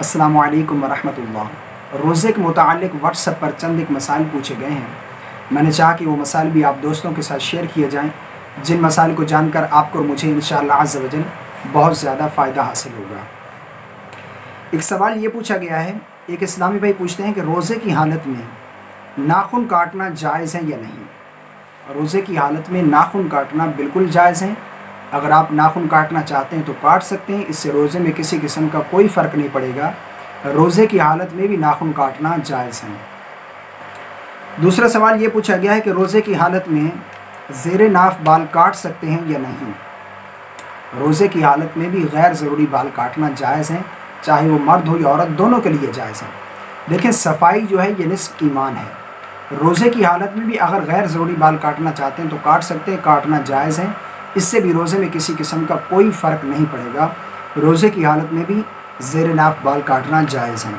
अस्सलामु अलैकुम वरहमतुल्लाह। रोज़े के मुताल्लिक़ व्हाट्सएप पर चंद एक मसाइल पूछे गए हैं। मैंने चाहा कि वो मसाइल भी आप दोस्तों के साथ शेयर किए जाएं, जिन मसाइल को जानकर आपको और मुझे इंशाअल्लाह अज़्ज़ व जल बहुत ज़्यादा फ़ायदा हासिल होगा। एक सवाल ये पूछा गया है, एक इस्लामी भाई पूछते हैं कि रोज़े की हालत में नाखून काटना जायज़ है या नहीं। रोज़े की हालत में नाखून काटना बिल्कुल जायज़ है। अगर आप नाखून काटना चाहते हैं तो काट सकते हैं, इससे रोज़े में किसी किस्म का कोई फ़र्क नहीं पड़ेगा। रोज़े की हालत में भी नाखून काटना जायज़ है। दूसरा सवाल ये पूछा गया है कि रोज़े की हालत में ज़ेरे नाफ बाल काट सकते हैं या नहीं। रोज़े की हालत में भी गैर ज़रूरी बाल काटना जायज़ है, चाहे वो मर्द हो या औरत, दोनों के लिए जायज़ है। देखें, सफाई जो है ये निस्फ़ ईमान है। रोज़े की हालत में भी अगर गैर ज़रूरी बाल काटना चाहते हैं तो काट सकते हैं, काटना जायज़ है। इससे भी रोज़े में किसी किस्म का कोई फ़र्क नहीं पड़ेगा। रोज़े की हालत में भी ज़ेरे नाफ बाल काटना जायज़ है।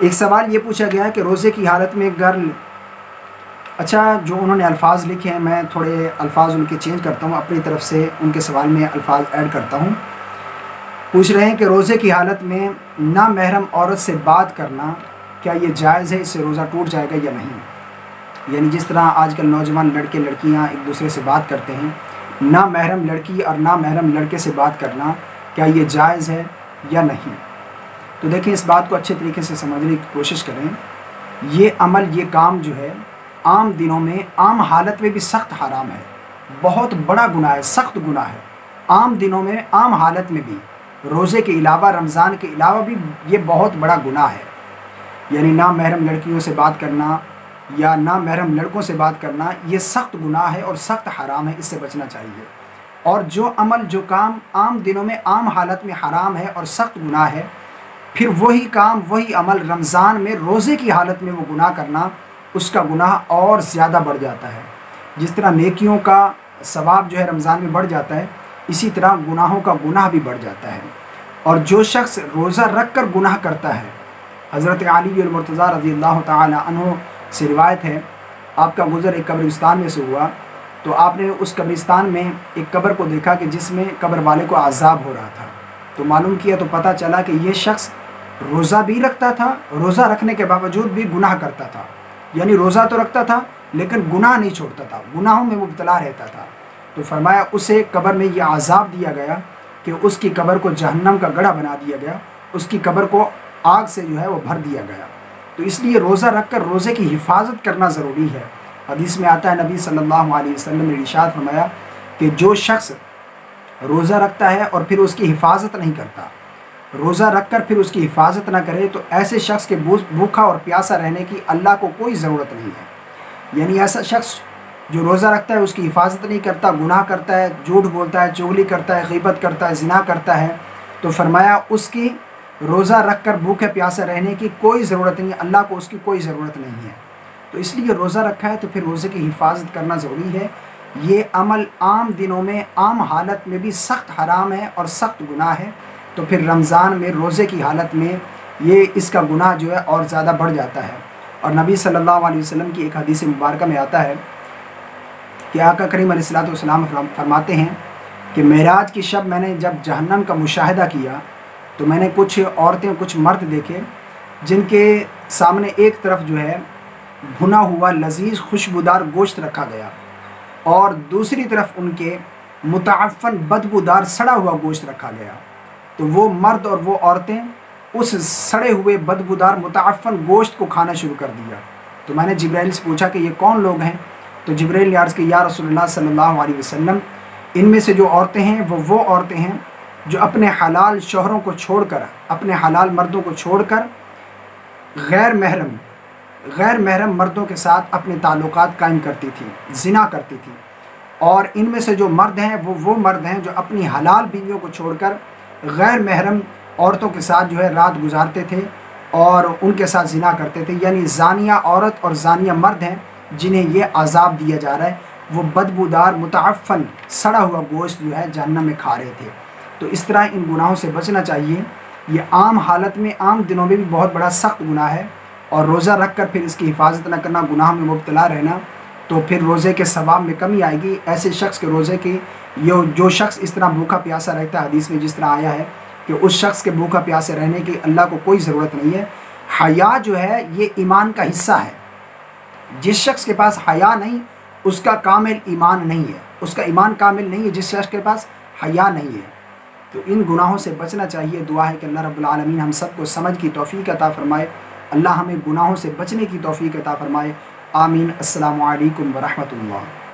एक सवाल ये पूछा गया है कि रोज़े की हालत में गर्ल, जो उन्होंने अल्फाज लिखे हैं मैं थोड़े अल्फाज उनके चेंज करता हूँ, अपनी तरफ से उनके सवाल में अल्फाज ऐड करता हूँ। पूछ रहे हैं कि रोज़े की हालत में नामहरम औरत से बात करना क्या ये जायज़ है, इससे रोज़ा टूट जाएगा या नहीं। यानी जिस तरह आजकल नौजवान लड़के लड़कियां एक दूसरे से बात करते हैं, नामहरम लड़की और नामहरम लड़के से बात करना क्या ये जायज़ है या नहीं। तो देखिए, इस बात को अच्छे तरीके से समझने की कोशिश करें। ये अमल, ये काम जो है आम दिनों में, आम हालत में भी सख्त हराम है, बहुत बड़ा गुनाह है, सख्त गुनाह है। आम दिनों में, आम हालत में भी, रोज़े के अलावा, रमज़ान के अलावा भी ये बहुत बड़ा गुनाह है। यानी नामहरम लड़कियों से बात करना या नामहरम लड़कों से बात करना ये सख्त गुनाह है और सख्त हराम है, इससे बचना चाहिए। और जो अमल, जो काम आम दिनों में, आम हालत में हराम है और सख्त गुनाह है, फिर वही काम, वही अमल रमज़ान में, रोज़े की हालत में वो गुनाह करना, उसका गुनाह और ज़्यादा बढ़ जाता है। जिस तरह नेकियों का सवाब जो है रमज़ान में बढ़ जाता है, इसी तरह गुनाहों का गुनाह भी बढ़ जाता है। और जो शख्स रोज़ा रख कर गुनाह करता है, हज़रत अली मुर्तज़ा रज़ी अल्लाह तआला अन्हु से रिवायत है, आपका गुज़र एक कब्रिस्तान में से हुआ तो आपने उस कब्रिस्तान में एक कब्र को देखा कि जिसमें कब्र वाले को अज़ाब हो रहा था। तो मालूम किया तो पता चला कि ये शख्स रोज़ा भी रखता था, रोज़ा रखने के बावजूद भी गुनाह करता था। यानी रोज़ा तो रखता था लेकिन गुनाह नहीं छोड़ता था, गुनाहों में मुब्तला रहता था। तो फरमाया उसे कब्र में यह अज़ाब दिया गया कि उसकी कब्र को जहन्नम का गड्ढा बना दिया गया, उसकी कब्र को आग से जो है वो भर दिया गया। तो इसलिए रोज़ा रख कर रोज़े की हिफाजत करना ज़रूरी है। हदीस में आता है, नबी सल्लल्लाहु अलैहि वसल्लम ने इरशाद फरमाया कि जो शख्स रोज़ा रखता है और फिर उसकी हिफाजत नहीं करता, रोज़ा रख कर फिर उसकी हिफाजत ना करे, तो ऐसे शख्स के भूखा और प्यासा रहने की अल्लाह को कोई ज़रूरत नहीं है। यानी ऐसा शख्स जो रोज़ा रखता है, उसकी हिफाजत नहीं करता, गुनाह करता है, झूठ बोलता है, चुगली करता है, ग़ीबत करता है, ज़िना करता है, तो फरमाया उसकी रोज़ा रख कर भूखे प्यासे रहने की कोई ज़रूरत नहीं है, अल्लाह को उसकी कोई ज़रूरत नहीं है। तो इसलिए रोज़ा रखा है तो फिर रोज़े की हिफाजत करना ज़रूरी है। ये अमल आम दिनों में, आम हालत में भी सख्त हराम है और सख्त गुनाह है। तो फिर रमज़ान में, रोज़े की हालत में ये इसका गुनाह जो है और ज़्यादा बढ़ जाता है। और नबी सल्लल्लाहु अलैहि वसल्लम की एक हदीस मुबारक में आता है कि आका करीम अलैहिस्सलातु वस्सलाम फरमाते हैं कि मेराज की शब मैंने जब जहन्नम का मुशाहिदा किया तो मैंने कुछ औरतें, कुछ मर्द देखे जिनके सामने एक तरफ जो है भुना हुआ लजीज खुशबूदार गोश्त रखा गया और दूसरी तरफ उनके मुताफ़न बदबूदार सड़ा हुआ गोश्त रखा गया। तो वो मर्द और वो औरतें उस सड़े हुए बदबूदार मुताफ़न गोश्त को खाना शुरू कर दिया। तो मैंने जिब्राइल से पूछा कि ये कौन लोग हैं। तो जिब्राइल ने अर्ज़ की, या रसूलुल्लाह सल्लल्लाहु अलैहि वसल्लम, इनमें से जो औरतें हैं वो औरतें हैं जो अपने हलाल शौहरों को छोड़कर, अपने हलाल मर्दों को छोड़कर गैर महरम मर्दों के साथ अपने ताल्लुकात कायम करती थी, ज़िना करती थी। और इनमें से जो मर्द हैं वो मर्द हैं जो अपनी हलाल बीवियों को छोड़कर गैर महरम औरतों के साथ जो है रात गुजारते थे और उनके साथ ज़िना करते थे। यानी ज़ानिया औरत और ज़ानिया मर्द हैं जिन्हें ये अज़ाब दिया जा रहा है, वो बदबूदार मुताफ़न सड़ा हुआ गोश्त जो है जहन्नम में खा रहे थे। तो इस तरह इन गुनाहों से बचना चाहिए। ये आम हालत में, आम दिनों में भी बहुत बड़ा सख्त गुनाह है। और रोज़ा रख कर फिर इसकी हिफाजत न करना, गुनाह में मुब्तला रहना, तो फिर रोज़े के सवाब में कमी आएगी। ऐसे शख्स के रोज़े की, जो शख्स इस तरह भूखा प्यासा रहता है, हदीस में जिस तरह आया है, کہ اس شخص کے بھوکا پیاسے رہنے کی اللہ کو کوئی ضرورت نہیں ہے۔ حیا جو ہے یہ ایمان کا حصہ ہے۔ جس شخص کے پاس حیا نہیں اس کا کامل ایمان نہیں ہے، اس کا ایمان کامل نہیں ہے جس شخص کے پاس حیا نہیں ہے۔ تو ان گناہوں سے بچنا چاہیے۔ دعا ہے کہ اللہ رب العالمین ہم سب کو سمجھ کی توفیق عطا فرمائے، اللہ ہمیں گناہوں سے بچنے کی توفیق عطا فرمائے، آمین۔ السلام علیکم ورحمۃ اللہ۔